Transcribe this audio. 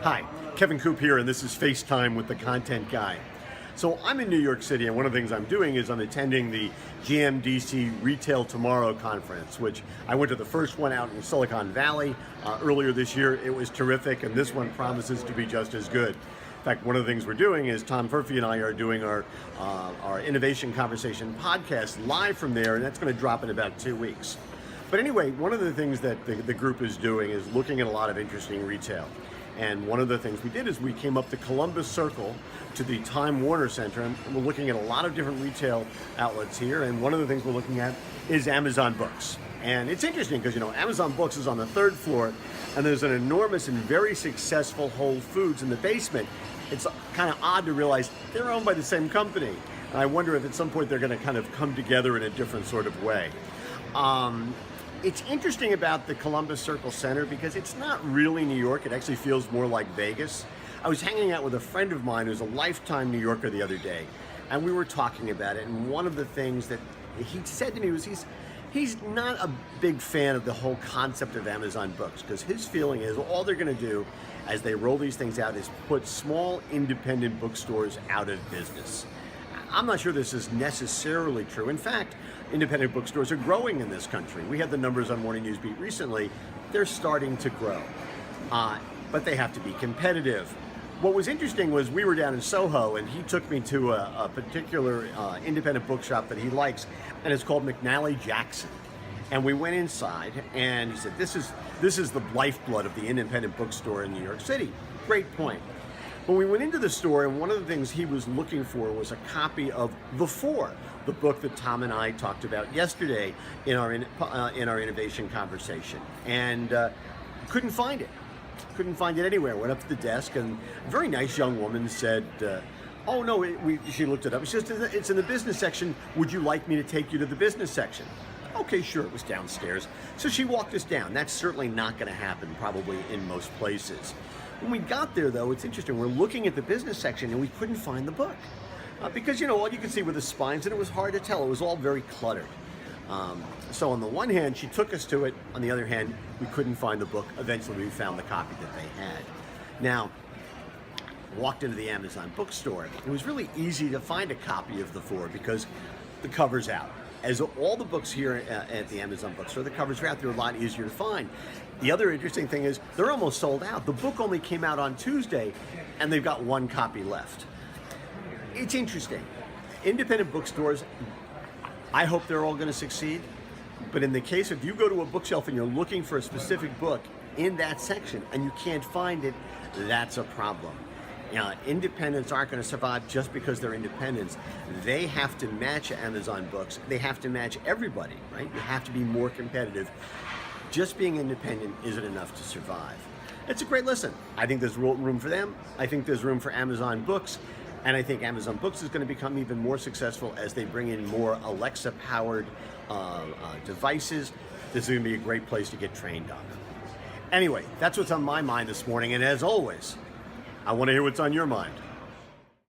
Hi, Kevin Coop here, and this is FaceTime with the Content Guy. So I'm in New York City, and one of the things I'm doing is I'm attending the GMDC Retail Tomorrow conference, which I went to the first one out in Silicon Valley earlier this year. It was terrific, and this one promises to be just as good. In fact, one of the things we're doing is Tom Furphy and I are doing our Innovation Conversation podcast live from there, and that's going to drop in about 2 weeks. But anyway, one of the things that the group is doing is looking at a lot of interesting retail. And one of the things we did is we came up the Columbus Circle to the Time Warner Center, and we're looking at a lot of different retail outlets here. And one of the things we're looking at is Amazon Books. And it's interesting because, Amazon Books is on the third floor, and there's an enormous and very successful Whole Foods in the basement. It's kind of odd to realize they're owned by the same company. And I wonder if at some point they're going to kind of come together in a different sort of way. It's interesting about the Columbus Circle Center because it's not really New York. It actually feels more like Vegas. I was hanging out with a friend of mine who's a lifetime New Yorker the other day, and we were talking about it. And one of the things that he said to me was he's not a big fan of the whole concept of Amazon Books, because his feeling is all they're going to do as they roll these things out is put small independent bookstores out of business. I'm not sure this is necessarily true. In fact, independent bookstores are growing in this country. We had the numbers on Morning News Beat recently. They're starting to grow, but they have to be competitive. What was interesting was we were down in Soho, and he took me to a particular independent bookshop that he likes, and it's called McNally Jackson. And we went inside, and he said, "This is the lifeblood of the independent bookstore in New York City." Great point. But we went into the store, and one of the things he was looking for was a copy of The Four, the book that Tom and I talked about yesterday in our innovation conversation, and couldn't find it. Couldn't find it anywhere. Went up to the desk, and a very nice young woman said, "Oh no," she looked it up. She said, "It's in the business section. Would you like me to take you to the business section?" Okay, sure, it was downstairs. So she walked us down. That's certainly not going to happen probably in most places. When we got there, though, it's interesting. We're looking at the business section, and we couldn't find the book. Because, all you could see were the spines, and it was hard to tell. It was all very cluttered. So on the one hand, she took us to it. On the other hand, we couldn't find the book. Eventually, we found the copy that they had. Now, walked into the Amazon bookstore. It was really easy to find a copy of The Four because the cover's out. As all the books here at the Amazon bookstore, the covers are out. They're a lot easier to find. The other interesting thing is they're almost sold out. The book only came out on Tuesday, and they've got one copy left. It's interesting. Independent bookstores, I hope they're all going to succeed. But in the case, if you go to a bookshelf and you're looking for a specific book in that section and you can't find it, that's a problem. Independents aren't going to survive just because they're independents. They have to match Amazon Books. They have to match everybody, right? You have to be more competitive. Just being independent isn't enough to survive. It's a great lesson. I think there's room for them. I think there's room for Amazon Books. And I think Amazon Books is going to become even more successful as they bring in more Alexa-powered devices. This is going to be a great place to get trained on. Anyway, that's what's on my mind this morning. And as always, I want to hear what's on your mind.